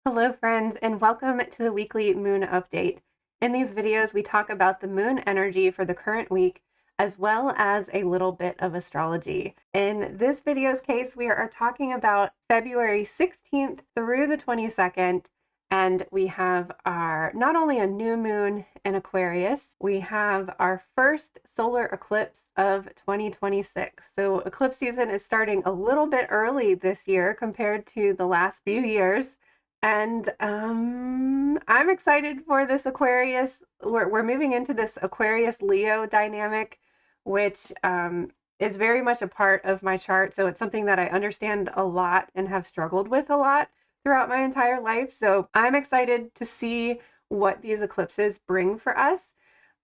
Hello friends, and welcome to the weekly moon update. In these videos, we talk about the moon energy for the current week, as well as a little bit of astrology. In this video's case, we are talking about February 16th through the 22nd, and we have not only a new moon in Aquarius, we have our first solar eclipse of 2026. So eclipse season is starting a little bit early this year compared to the last few years. And I'm excited for this Aquarius. We're moving into this Aquarius Leo dynamic, which is very much a part of my chart. So it's something that I understand a lot and have struggled with a lot throughout my entire life. So I'm excited to see what these eclipses bring for us.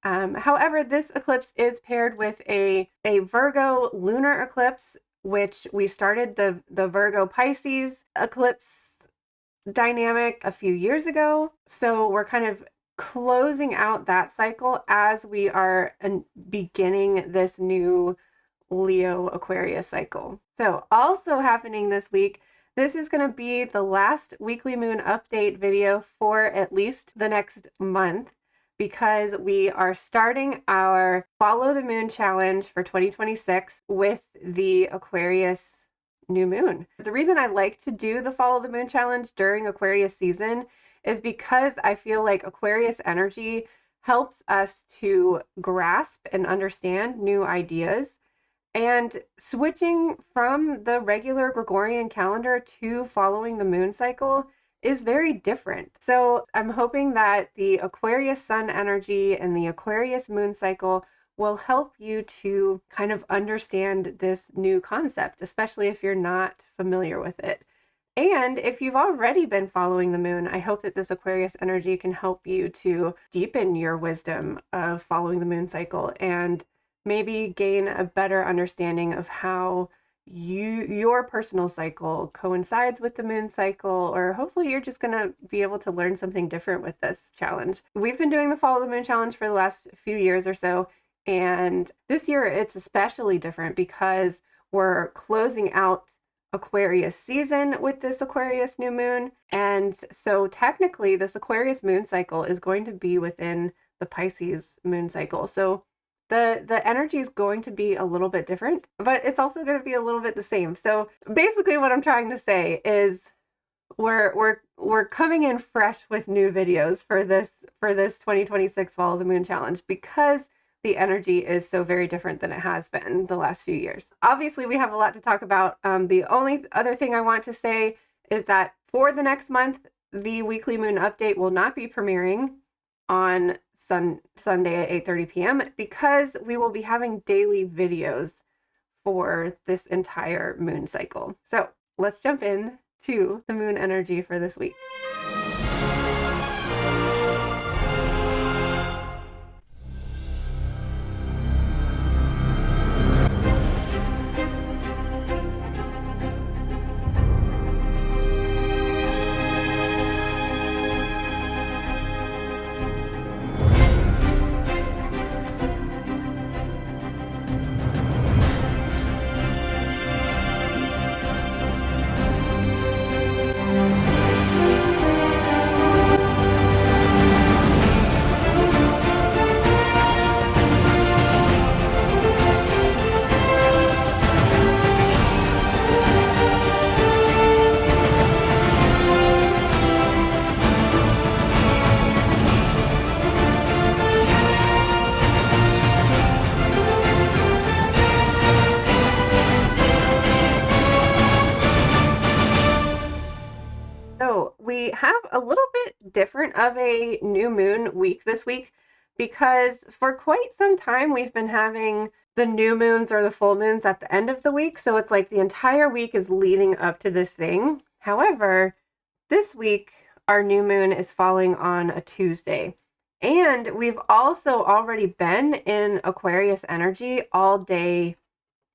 However, this eclipse is paired with a Virgo lunar eclipse, which we started the Virgo Pisces eclipse dynamic a few years ago. So we're kind of closing out that cycle as we are beginning this new Leo Aquarius cycle. So also happening this week, this is going to be the last weekly moon update video for at least the next month, because we are starting our Follow the Moon challenge for 2026 with the Aquarius new moon. The reason I like to do the Follow the Moon challenge during Aquarius season is because I feel like Aquarius energy helps us to grasp and understand new ideas. And switching from the regular Gregorian calendar to following the moon cycle is very different. So I'm hoping that the Aquarius sun energy and the Aquarius moon cycle will help you to kind of understand this new concept, especially if you're not familiar with it. And if you've already been following the moon, I hope that this Aquarius energy can help you to deepen your wisdom of following the moon cycle and maybe gain a better understanding of how your personal cycle coincides with the moon cycle, or hopefully you're just going to be able to learn something different with this challenge. We've been doing the Follow the Moon challenge for the last few years or so, and this year it's especially different because we're closing out Aquarius season with this Aquarius new moon. And so technically this Aquarius moon cycle is going to be within the Pisces moon cycle. So the energy is going to be a little bit different, but it's also going to be a little bit the same. So basically what I'm trying to say is we're coming in fresh with new videos for this 2026 Follow the Moon challenge, because the energy is so very different than it has been the last few years. Obviously, we have a lot to talk about. The only other thing I want to say is that for the next month, the weekly moon update will not be premiering on Sunday at 8:30 p.m. because we will be having daily videos for this entire moon cycle. So let's jump in to the moon energy for this week. So we have a little bit different of a new moon week this week, because for quite some time we've been having the new moons or the full moons at the end of the week. So it's like the entire week is leading up to this thing. However, this week our new moon is falling on a Tuesday. And we've also already been in Aquarius energy all day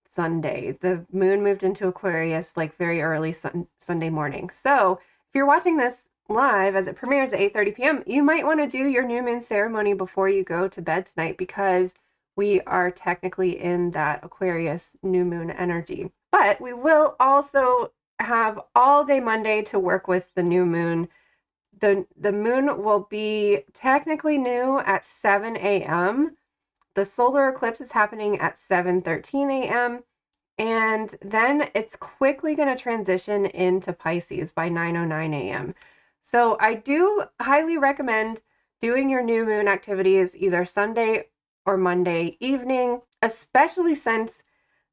Sunday. The moon moved into Aquarius like very early Sunday morning. So if you're watching this live as it premieres at 8:30 p.m., you might want to do your new moon ceremony before you go to bed tonight, because we are technically in that Aquarius new moon energy. But we will also have all day Monday to work with the new moon the moon will be technically new at 7 a.m. The solar eclipse is happening at 7:13 a.m. And then it's quickly going to transition into Pisces by 9:09 a.m. So I do highly recommend doing your new moon activities either Sunday or Monday evening, especially since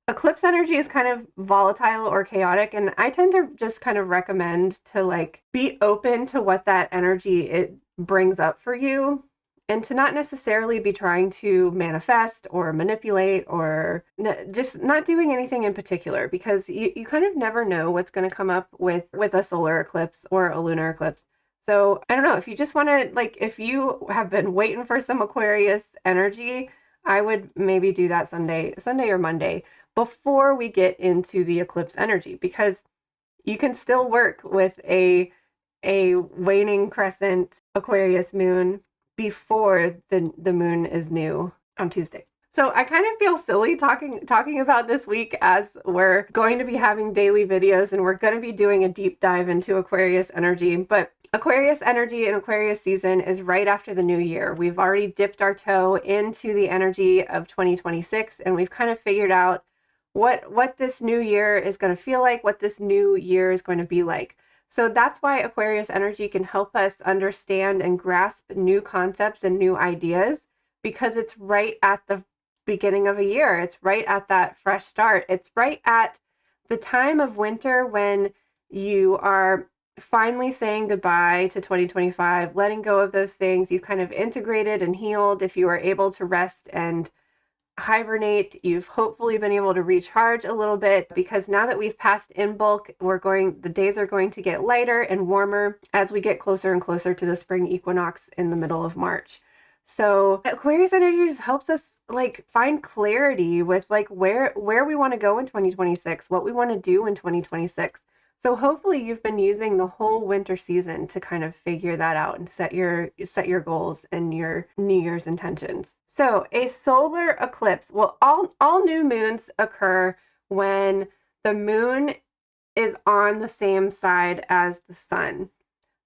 eclipse energy is kind of volatile or chaotic, and I tend to just kind of recommend to like be open to what that energy it brings up for you, and to not necessarily be trying to manifest or manipulate or just not doing anything in particular, because you kind of never know what's going to come up with a solar eclipse or a lunar eclipse. So I don't know, if you just want to, like, if you have been waiting for some Aquarius energy, I would maybe do that Sunday or Monday before we get into the eclipse energy, because you can still work with a waning crescent Aquarius moon before the moon is new on Tuesday. So I kind of feel silly talking about this week, as we're going to be having daily videos and we're going to be doing a deep dive into Aquarius energy. But Aquarius energy and Aquarius season is right after the new year. We've already dipped our toe into the energy of 2026, and we've kind of figured out what this new year is going to feel like, what this new year is going to be like. So that's why Aquarius energy can help us understand and grasp new concepts and new ideas, because it's right at the beginning of a year. It's right at that fresh start. It's right at the time of winter when you are finally saying goodbye to 2025, letting go of those things. You've kind of integrated and healed. If you are able to rest and hibernate, you've hopefully been able to recharge a little bit, because now that we've passed in bulk, the days are going to get lighter and warmer as we get closer and closer to the spring equinox in the middle of March. So Aquarius energy just helps us like find clarity with like where we want to go in 2026, what we want to do in 2026. So hopefully you've been using the whole winter season to kind of figure that out and set your goals and your New Year's intentions. So a solar eclipse, well, all new moons occur when the moon is on the same side as the sun.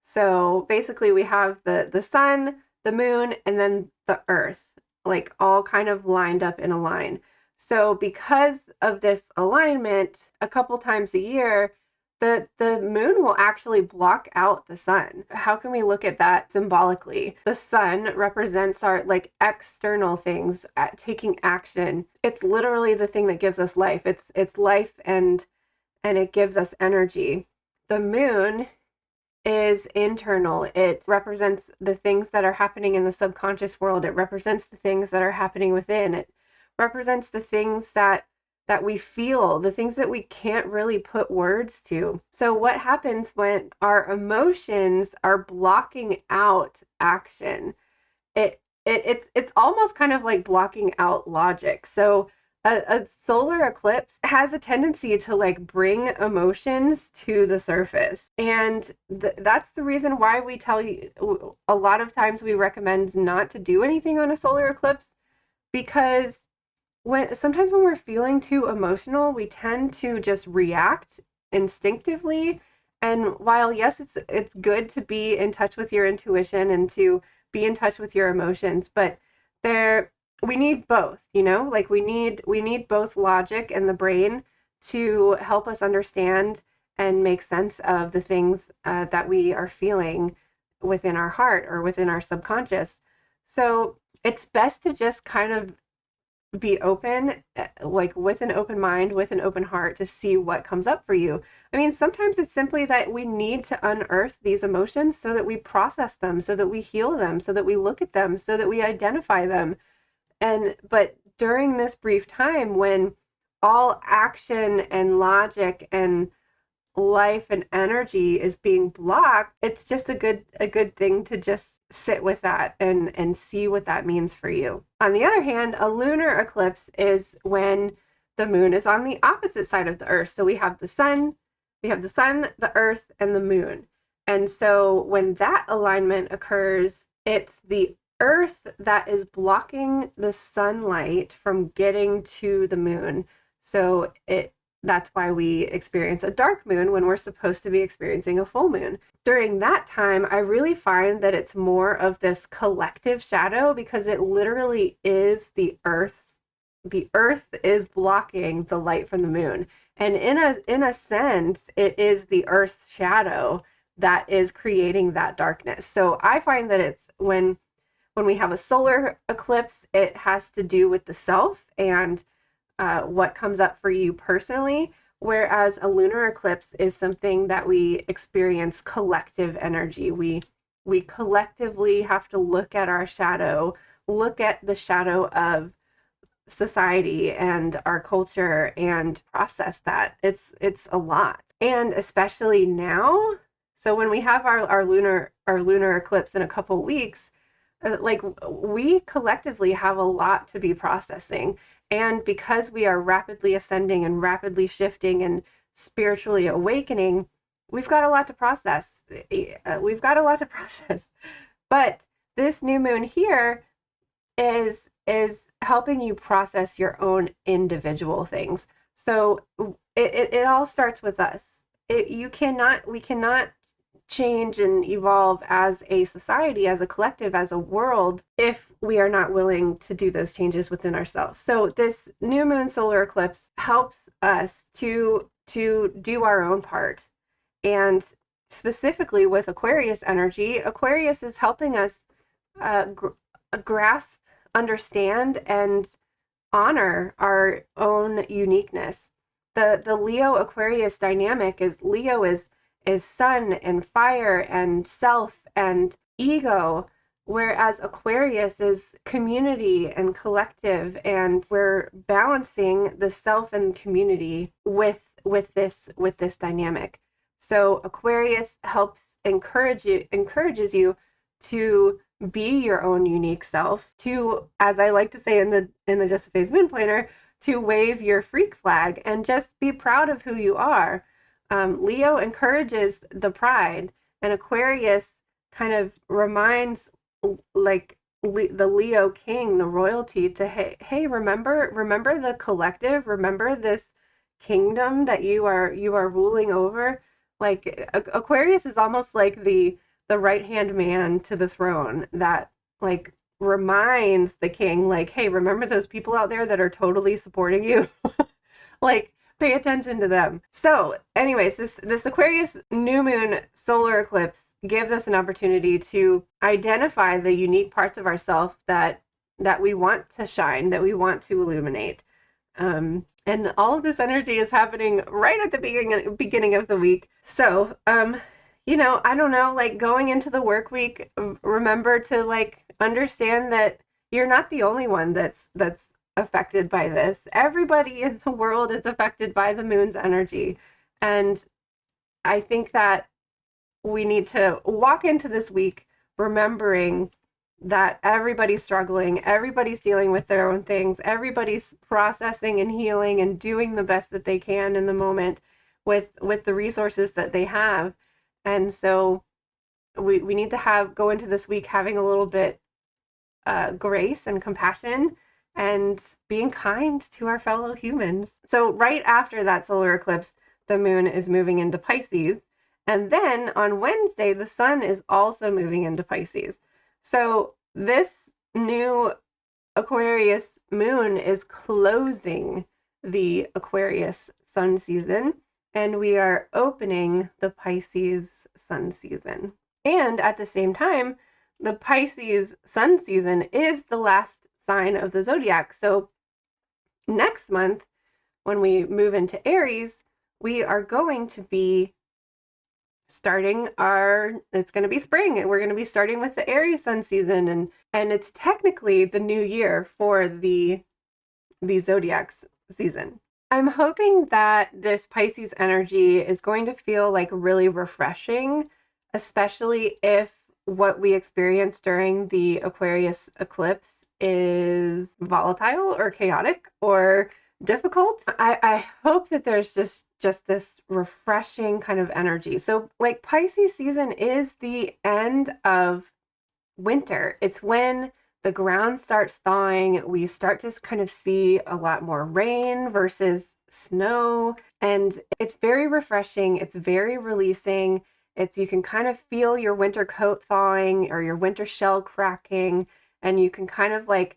So basically we have the sun, the moon, and then the earth, like all kind of lined up in a line. So because of this alignment, a couple times a year, the moon will actually block out the sun. How can we look at that symbolically? The sun represents our like external things, taking action. It's literally the thing that gives us life. It's life, and it gives us energy. The moon is internal. It represents the things that are happening in the subconscious world. It represents the things that are happening within. It represents the things that we feel, the things that we can't really put words to. So what happens when our emotions are blocking out action? It's almost kind of like blocking out logic. So a solar eclipse has a tendency to like bring emotions to the surface. And that's the reason why we tell you, a lot of times we recommend not to do anything on a solar eclipse, because sometimes when we're feeling too emotional, we tend to just react instinctively. And while yes, it's good to be in touch with your intuition and to be in touch with your emotions, but we need both, like we need both logic and the brain to help us understand and make sense of the things that we are feeling within our heart or within our subconscious. So it's best to just kind of be open, like with an open mind, with an open heart, to see what comes up for you. I mean, sometimes it's simply that we need to unearth these emotions so that we process them, so that we heal them, so that we look at them, so that we identify them. But during this brief time when all action and logic and life and energy is being blocked, it's just a good thing to just sit with that and see what that means for you. On the other hand, a lunar eclipse is when the moon is on the opposite side of the earth. So we have the sun, the earth, and the moon. And so when that alignment occurs, it's the earth that is blocking the sunlight from getting to the moon. So That's why we experience a dark moon when we're supposed to be experiencing a full moon. During that time, I really find that it's more of this collective shadow because it literally is the earth is blocking the light from the moon. And in a sense, it is the earth's shadow that is creating that darkness. So I find that it's when we have a solar eclipse, it has to do with the self and what comes up for you personally, whereas a lunar eclipse is something that we experience collective energy. We collectively have to look at our shadow, look at the shadow of society and our culture and process that. It's a lot. And especially now, so when we have our lunar eclipse in a couple weeks, like we collectively have a lot to be processing. And because we are rapidly ascending and rapidly shifting and spiritually awakening, we've got a lot to process. We've got a lot to process. But this new moon here is helping you process your own individual things. So it all starts with us. We cannot change and evolve as a society, as a collective, as a world, if we are not willing to do those changes within ourselves. So this new moon solar eclipse helps us to do our own part. And specifically with Aquarius energy, Aquarius is helping us grasp, understand, and honor our own uniqueness. The Leo Aquarius dynamic is Leo is sun and fire and self and ego, whereas Aquarius is community and collective, and we're balancing the self and community with this dynamic. So Aquarius encourages you to be your own unique self, to, as I like to say in the Just a Phase Moon Planner, to wave your freak flag and just be proud of who you are. Leo encourages the pride, and Aquarius kind of reminds like the Leo king, the royalty, to hey, remember the collective, remember this kingdom that you are ruling over. Like Aquarius is almost like the right-hand man to the throne that like reminds the king, like, hey, remember those people out there that are totally supporting you? Like, pay attention to them. So anyways, this Aquarius new moon solar eclipse gives us an opportunity to identify the unique parts of ourselves that we want to shine, that we want to illuminate. And all of this energy is happening right at the beginning of the week. So, I don't know, like going into the work week, remember to like understand that you're not the only one that's affected by this. Everybody in the world is affected by the moon's energy. And I think that we need to walk into this week remembering that everybody's struggling, everybody's dealing with their own things, everybody's processing and healing and doing the best that they can in the moment with the resources that they have. And so we need to go into this week having a little bit grace and compassion and being kind to our fellow humans. So right after that solar eclipse, the moon is moving into Pisces. And then on Wednesday, the sun is also moving into Pisces. So this new Aquarius moon is closing the Aquarius sun season, and we are opening the Pisces sun season. And at the same time, the Pisces sun season is the last sign of the zodiac. So next month, when we move into Aries, we are going to be starting it's going to be spring, and we're going to be starting with the Aries sun season, and it's technically the new year for the zodiac season. I'm hoping that this Pisces energy is going to feel like really refreshing, especially if what we experience during the Aquarius eclipse is volatile or chaotic or difficult. I hope that there's just this refreshing kind of energy. So like Pisces season is the end of winter. It's when the ground starts thawing. We start to kind of see a lot more rain versus snow. And it's very refreshing. It's very releasing. You can kind of feel your winter coat thawing or your winter shell cracking, and you can kind of like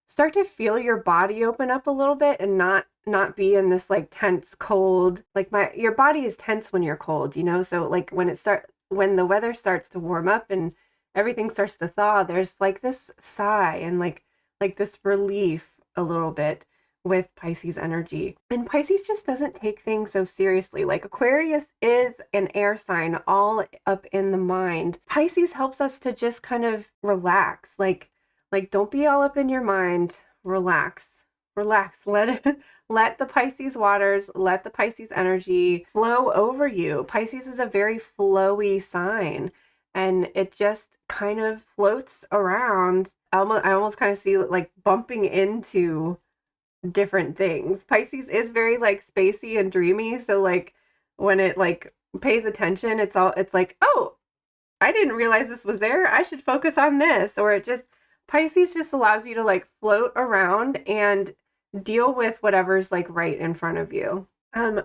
start to feel your body open up a little bit and not be in this like tense cold. Like your body is tense when you're cold, you know? So like when the weather starts to warm up and everything starts to thaw, there's like this sigh and like this relief a little bit with Pisces energy. And Pisces just doesn't take things so seriously. Like Aquarius is an air sign all up in the mind. Pisces helps us to just kind of relax. Like don't be all up in your mind. Relax. Relax. Let the Pisces waters, let the Pisces energy flow over you. Pisces is a very flowy sign, and it just kind of floats around. I almost kind of see it like bumping into different things. Pisces is very like spacey and dreamy, so like when it like pays attention, it's like, "Oh, I didn't realize this was there. I should focus on this." Or Pisces just allows you to like float around and deal with whatever's like right in front of you.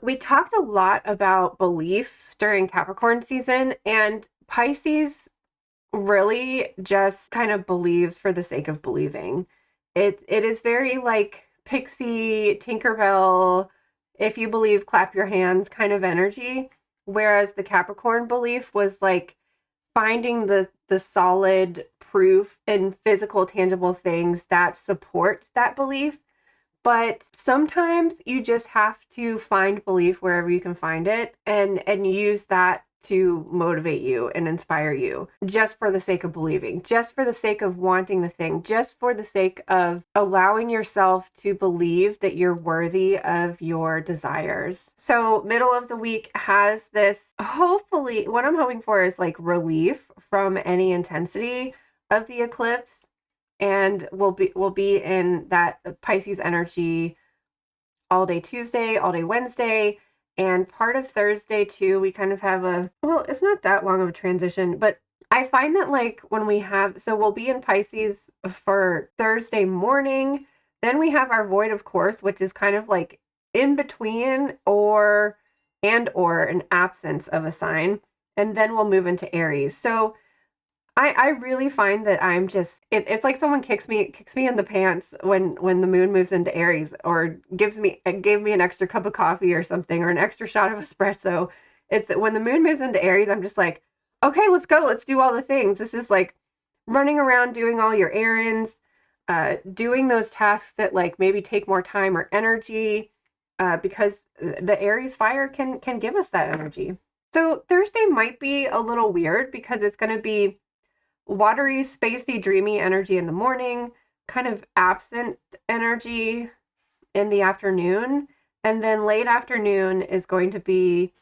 We talked a lot about belief during Capricorn season, and Pisces really just kind of believes for the sake of believing. It is very like Pixie, Tinkerbell, if you believe, clap your hands kind of energy. Whereas the Capricorn belief was like finding the solid proof in physical, tangible things that support that belief. But sometimes you just have to find belief wherever you can find it and use that to motivate you and inspire you just for the sake of believing, just for the sake of wanting the thing, just for the sake of allowing yourself to believe that you're worthy of your desires. So middle of the week has this, hopefully, what I'm hoping for is like relief from any intensity of the eclipse, and we'll be in that Pisces energy all day Tuesday, all day Wednesday, and part of Thursday too. We kind of have it's not that long of a transition, but I find that like when we'll be in Pisces for Thursday morning, then we have our void of course, which is kind of like in between or an absence of a sign, and then we'll move into Aries. So I really find that I'm just it's like someone kicks me in the pants when the moon moves into Aries, or gave me an extra cup of coffee or something, or an extra shot of espresso. It's when the moon moves into Aries, I'm just like, okay, let's go, let's do all the things. This is like running around doing all your errands, doing those tasks that like maybe take more time or energy, because the Aries fire can give us that energy. So Thursday might be a little weird because it's going to be watery, spacey, dreamy energy in the morning, kind of absent energy in the afternoon, and then late afternoon is going to be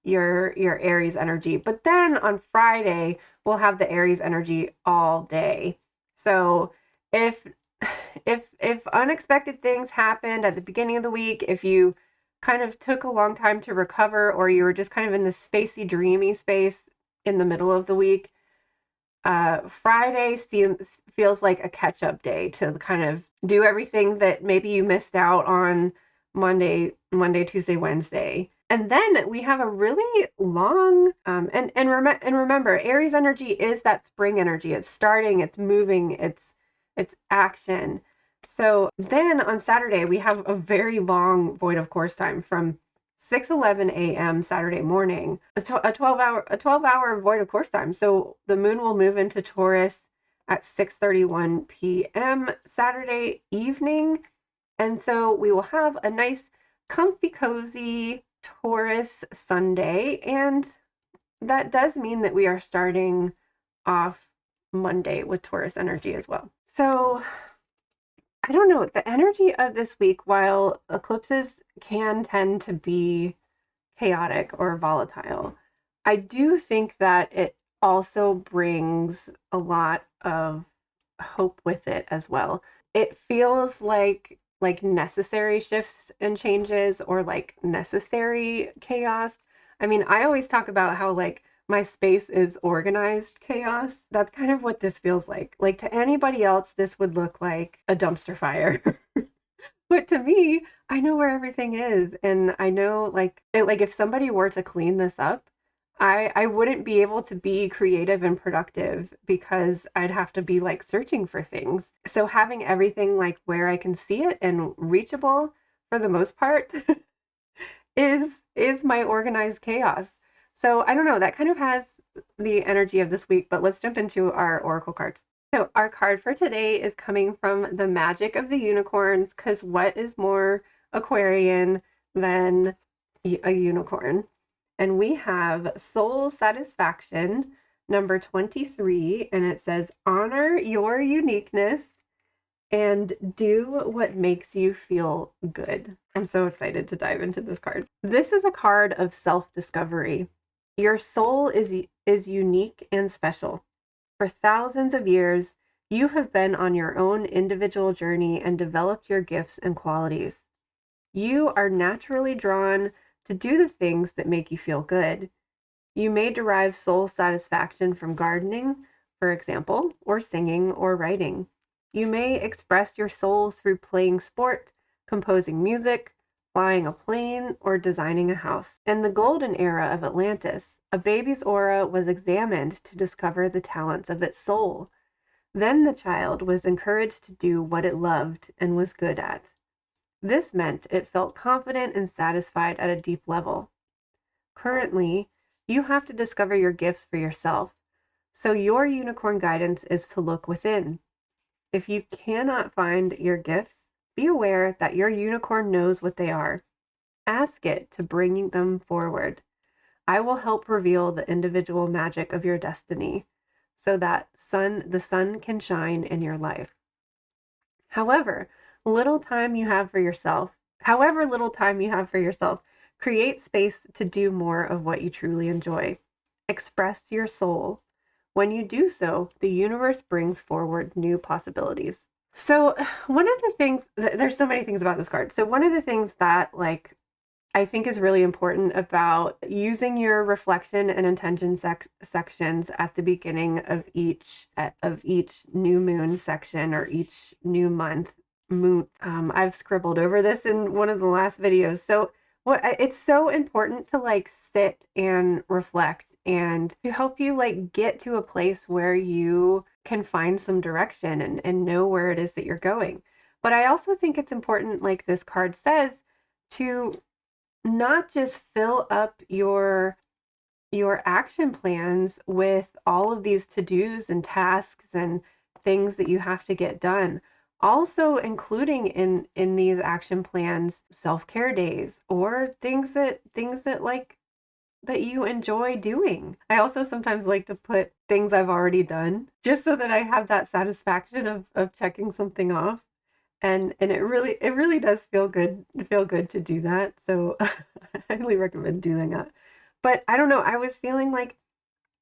your Aries energy. But then on Friday, we'll have the Aries energy all day. So if unexpected things happened at the beginning of the week, if you kind of took a long time to recover, or you were just kind of in this spacey, dreamy space in the middle of the week, Friday feels like a catch-up day to kind of do everything that maybe you missed out on Monday, Tuesday, Wednesday. And then we have a really long and remember, Aries energy is that spring energy. It's starting, it's moving, it's action. So then on Saturday we have a very long void of course time from 6:11 a.m. Saturday morning, a 12-hour void of course time. So the moon will move into Taurus at 6:31 p.m. Saturday evening. And so we will have a nice comfy cozy Taurus Sunday, and that does mean that we are starting off Monday with Taurus energy as well. So I don't know, the energy of this week, while eclipses can tend to be chaotic or volatile, I do think that it also brings a lot of hope with it as well. It feels like necessary shifts and changes, or like necessary chaos. I mean, I always talk about how like my space is organized chaos. That's kind of what this feels like. Like to anybody else, this would look like a dumpster fire. But to me, I know where everything is, and I know like if somebody were to clean this up, I wouldn't be able to be creative and productive because I'd have to be like searching for things. So having everything like where I can see it and reachable for the most part is my organized chaos. So I don't know, that kind of has the energy of this week, but let's jump into our oracle cards. So our card for today is coming from the magic of the unicorns, because what is more Aquarian than a unicorn? And we have soul satisfaction, number 23, and it says honor your uniqueness and do what makes you feel good. I'm so excited to dive into this card. This is a card of self-discovery. Your soul is unique and special. For thousands of years, you have been on your own individual journey and developed your gifts and qualities. You are naturally drawn to do the things that make you feel good. You may derive soul satisfaction from gardening, for example, or singing or writing. You may express your soul through playing sport, composing music, flying a plane, or designing a house. In the golden era of Atlantis, a baby's aura was examined to discover the talents of its soul. Then the child was encouraged to do what it loved and was good at. This meant it felt confident and satisfied at a deep level. Currently, you have to discover your gifts for yourself. So your unicorn guidance is to look within. If you cannot find your gifts, be aware that your unicorn knows what they are. Ask it to bring them forward. I will help reveal the individual magic of your destiny so that the sun can shine in your life. However little time you have for yourself, create space to do more of what you truly enjoy. Express your soul. When you do so, the universe brings forward new possibilities. So one of the things, there's so many things about this card. So one of the things that like I think is really important about using your reflection and intention sections at the beginning of each new moon section or each new month moon. I've scribbled over this in one of the last videos. So it's so important to like sit and reflect and to help you like get to a place where you can find some direction and know where it is that you're going. But I also think it's important, like this card says, to not just fill up your action plans with all of these to-dos and tasks and things that you have to get done. Also including in these action plans self-care days or things that like that you enjoy doing. I also sometimes like to put things I've already done just so that I have that satisfaction of checking something off. And it really does feel good to do that. So I highly recommend doing that. But I don't know, I was feeling like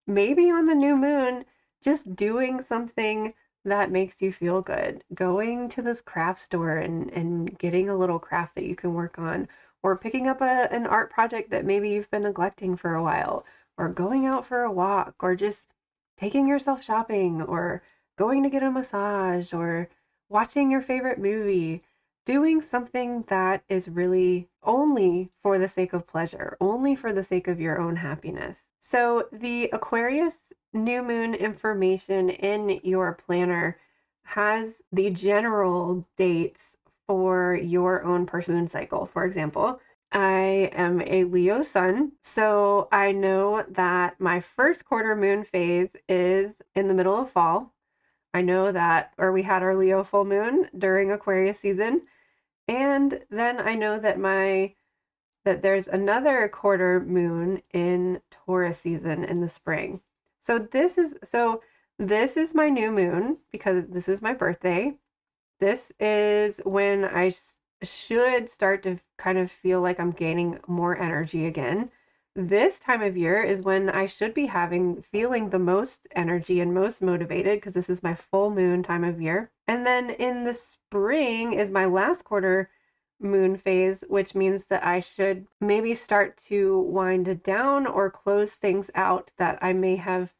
maybe on the new moon, just doing something that makes you feel good. Going to this craft store and getting a little craft that you can work on, or picking up an art project that maybe you've been neglecting for a while, or going out for a walk, or just taking yourself shopping, or going to get a massage, or watching your favorite movie, doing something that is really only for the sake of pleasure, only for the sake of your own happiness. So the Aquarius new moon information in your planner has the general dates for your own person cycle. For example, I am a Leo sun, so I know that my first quarter moon phase is in the middle of fall. I know that, or we had our Leo full moon during Aquarius season. And then I know that that there's another quarter moon in Taurus season in the spring. So this is my new moon because this is my birthday. This is when I should start to kind of feel like I'm gaining more energy again. This time of year is when I should be feeling the most energy and most motivated because this is my full moon time of year. And then in the spring is my last quarter moon phase, which means that I should maybe start to wind down or close things out that I may have,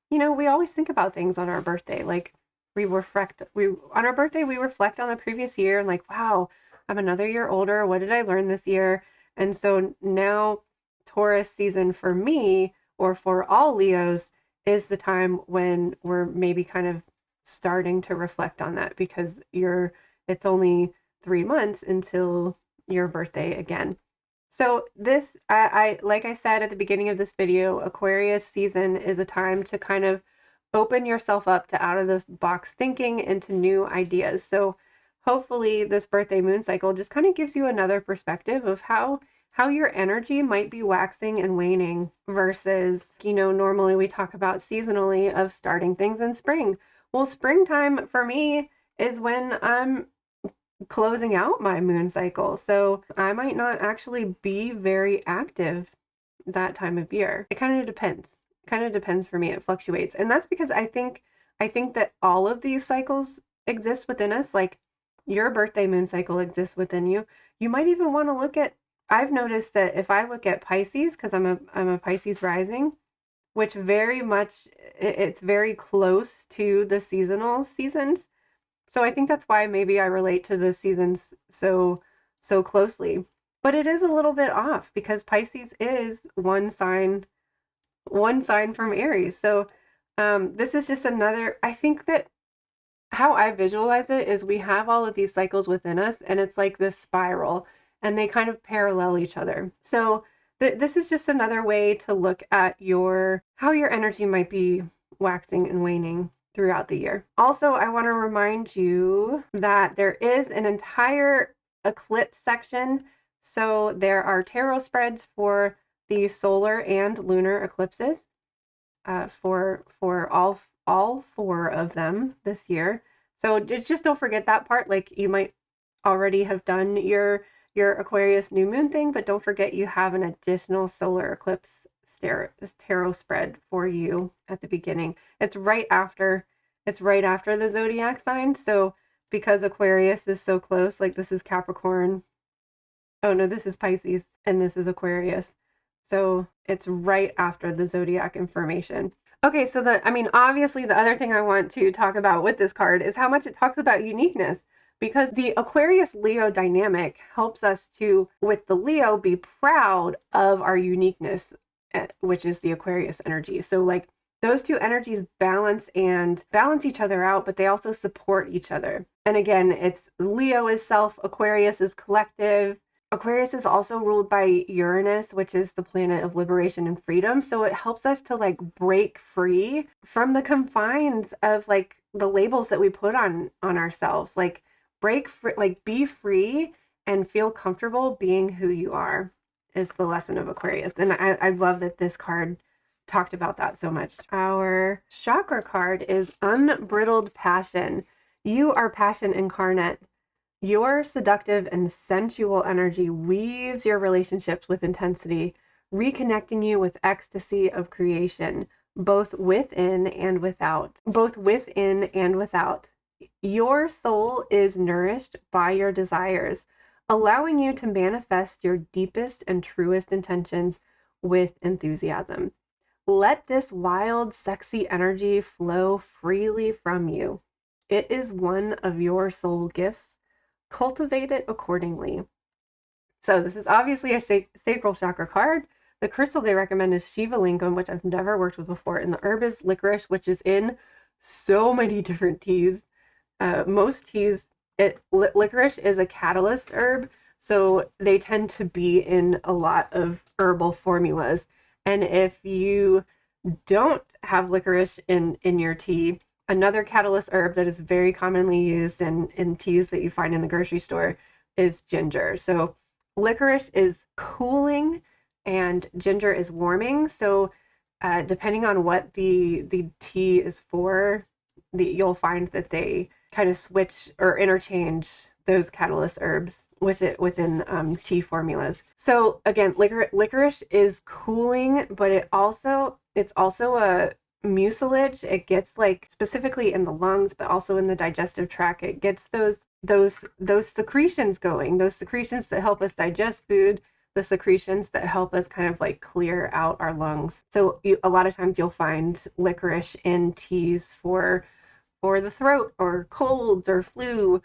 we always think about things on our birthday. Like on our birthday, we reflect on the previous year and like, wow, I'm another year older. What did I learn this year? And so now Taurus season for me, or for all Leos, is the time when we're maybe kind of starting to reflect on that, because it's only 3 months until your birthday again. So this, I like I said at the beginning of this video, Aquarius season is a time to kind of open yourself up to out of this box thinking and to new ideas. So hopefully this birthday moon cycle just kind of gives you another perspective of how your energy might be waxing and waning versus, normally we talk about seasonally of starting things in spring. Well, springtime for me is when I'm closing out my moon cycle. So I might not actually be very active that time of year. It kind of depends. Kind of depends for me. It fluctuates. And that's because I think that all of these cycles exist within us. Like your birthday moon cycle exists within you. You might even want to look at, I've noticed that if I look at Pisces, because I'm a Pisces rising, which very much, it's very close to the seasonal seasons. So I think that's why maybe I relate to the seasons so closely. But it is a little bit off because Pisces is one sign from Aries. So this is just another, I think that how I visualize it is we have all of these cycles within us, and it's like this spiral, and they kind of parallel each other. So this is just another way to look at how your energy might be waxing and waning throughout the year. Also, I want to remind you that there is an entire eclipse section. So there are tarot spreads for the solar and lunar eclipses for all 4 of them this year. So just don't forget that part. Like you might already have done your Aquarius new moon thing, but don't forget you have an additional solar eclipse tarot spread for you at the beginning. It's right after the zodiac sign. So because Aquarius is so close, like this is Capricorn. Oh no, this is Pisces and this is Aquarius. So it's right after the zodiac information. Okay, so obviously the other thing I want to talk about with this card is how much it talks about uniqueness, because the Aquarius Leo dynamic helps us to, with the Leo, be proud of our uniqueness, which is the Aquarius energy. So like those two energies balance each other out, but they also support each other. And again, it's Leo is self, Aquarius is collective. Aquarius is also ruled by Uranus, which is the planet of liberation and freedom. So it helps us to like break free from the confines of like the labels that we put on ourselves. Like break free, like be free and feel comfortable being who you are is the lesson of Aquarius. And I love that this card talked about that so much. Our chakra card is Unbridled Passion. You are passion incarnate. Your seductive and sensual energy weaves your relationships with intensity, reconnecting you with ecstasy of creation, both within and without. Both within and without. Your soul is nourished by your desires, allowing you to manifest your deepest and truest intentions with enthusiasm. Let this wild, sexy energy flow freely from you. It is one of your soul gifts. Cultivate it accordingly. So this is obviously a sacral chakra card. The crystal they recommend is Shiva Lingam, which I've never worked with before. And the herb is licorice, which is in so many different teas. Most teas, licorice is a catalyst herb, so they tend to be in a lot of herbal formulas. And if you don't have licorice in your tea, another catalyst herb that is very commonly used in teas that you find in the grocery store is ginger. So licorice is cooling and ginger is warming. So depending on what the tea is for, you'll find that they kind of switch or interchange those catalyst herbs within tea formulas. So again, licorice is cooling, but it's also a mucilage. It gets like specifically in the lungs, but also in the digestive tract. It gets those secretions going, those secretions that help us digest food, the secretions that help us kind of like clear out our lungs. So a lot of times you'll find licorice in teas for the throat or colds or flu.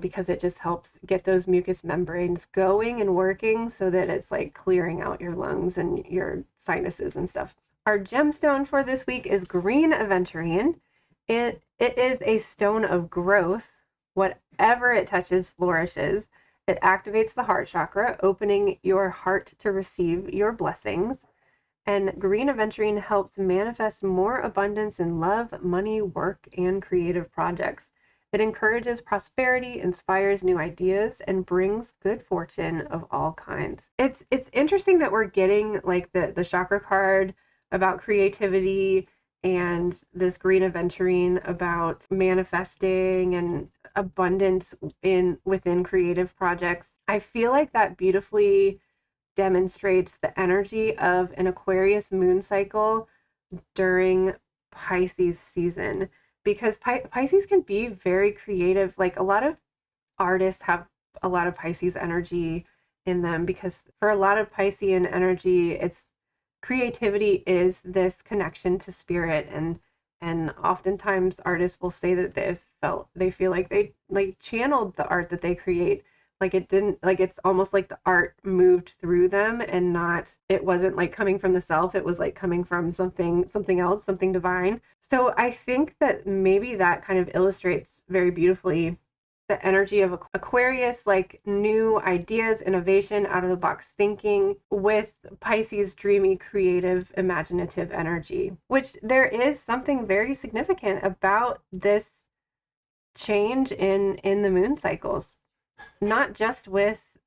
because it just helps get those mucous membranes going and working so that it's like clearing out your lungs and your sinuses and stuff. Our gemstone for this week is green aventurine. It is a stone of growth. Whatever it touches flourishes. It activates the heart chakra, opening your heart to receive your blessings. And green aventurine helps manifest more abundance in love, money, work, and creative projects. It encourages prosperity, inspires new ideas, and brings good fortune of all kinds. It's interesting that we're getting like the chakra card about creativity and this green aventurine about manifesting and abundance within creative projects. I feel like that beautifully demonstrates the energy of an Aquarius moon cycle during Pisces season, because Pisces can be very creative. Like a lot of artists have a lot of Pisces energy in them, because for a lot of Piscean energy, it's creativity is this connection to spirit, and oftentimes artists will say that they feel like they like channeled the art that they create. Like it didn't, like it's almost like the art moved through them, and not, it wasn't like coming from the self, it was like coming from something else, something divine. So I think that maybe that kind of illustrates very beautifully the energy of Aquarius, like new ideas, innovation, out of the box thinking, with Pisces dreamy, creative, imaginative energy, which there is something very significant about this change in the moon cycles, not just with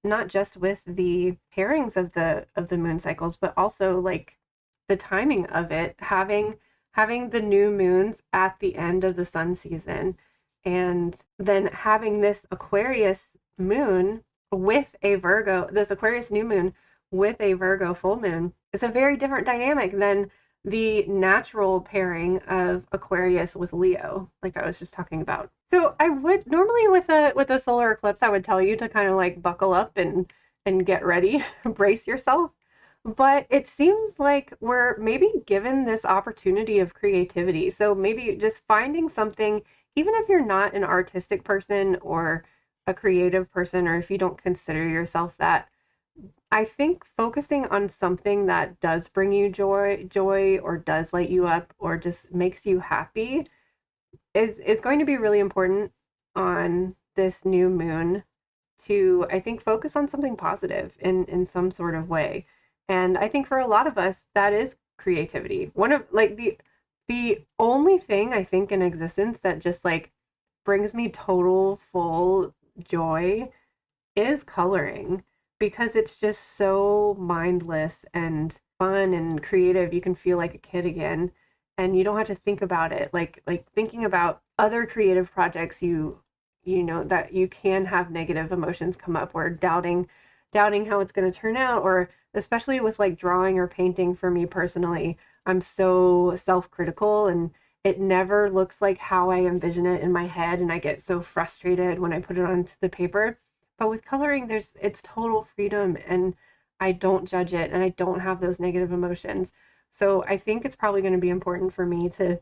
the pairings of the moon cycles, but also like the timing of it, having the new moons at the end of the sun season, and then having this Aquarius moon with a Virgo, this Aquarius new moon with a Virgo full moon. It's a very different dynamic than the natural pairing of Aquarius with Leo, like I was just talking about. So I would normally with a solar eclipse, I would tell you to kind of like buckle up and get ready, brace yourself. But it seems like we're maybe given this opportunity of creativity. So maybe just finding something, even if you're not an artistic person or a creative person, or if you don't consider yourself that, I think focusing on something that does bring you joy, or does light you up, or just makes you happy is going to be really important on this new moon, to, I think, focus on something positive in some sort of way. And I think for a lot of us, that is creativity. One of like the only thing I think in existence that just like brings me total full joy is coloring, because it's just so mindless and fun and creative. You can feel like a kid again, and you don't have to think about it. Like thinking about other creative projects, you know that you can have negative emotions come up, or doubting how it's going to turn out, or especially with like drawing or painting. For me personally, I'm so self-critical, and it never looks like how I envision it in my head, and I get so frustrated when I put it onto the paper. But with coloring, it's total freedom, and I don't judge it, and I don't have those negative emotions. So I think it's probably going to be important for me to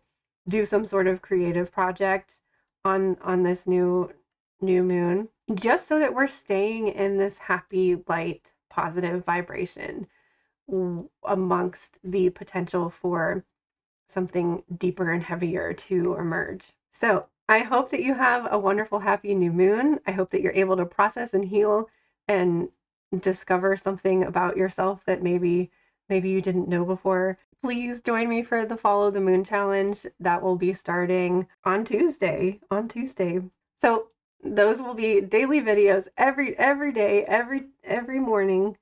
do some sort of creative project on this new moon, just so that we're staying in this happy, light, positive vibration amongst the potential for something deeper and heavier to emerge. So I hope that you have a wonderful, happy new moon. I hope that you're able to process and heal and discover something about yourself that maybe you didn't know before. Please join me for the Follow the Moon challenge that will be starting on Tuesday. So those will be daily videos every day, every morning.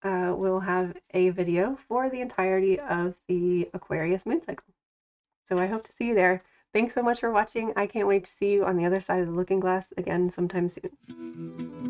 We'll have a video for the entirety of the Aquarius moon cycle. So I hope to see you there. Thanks so much for watching. I can't wait to see you on the other side of the looking glass again sometime soon.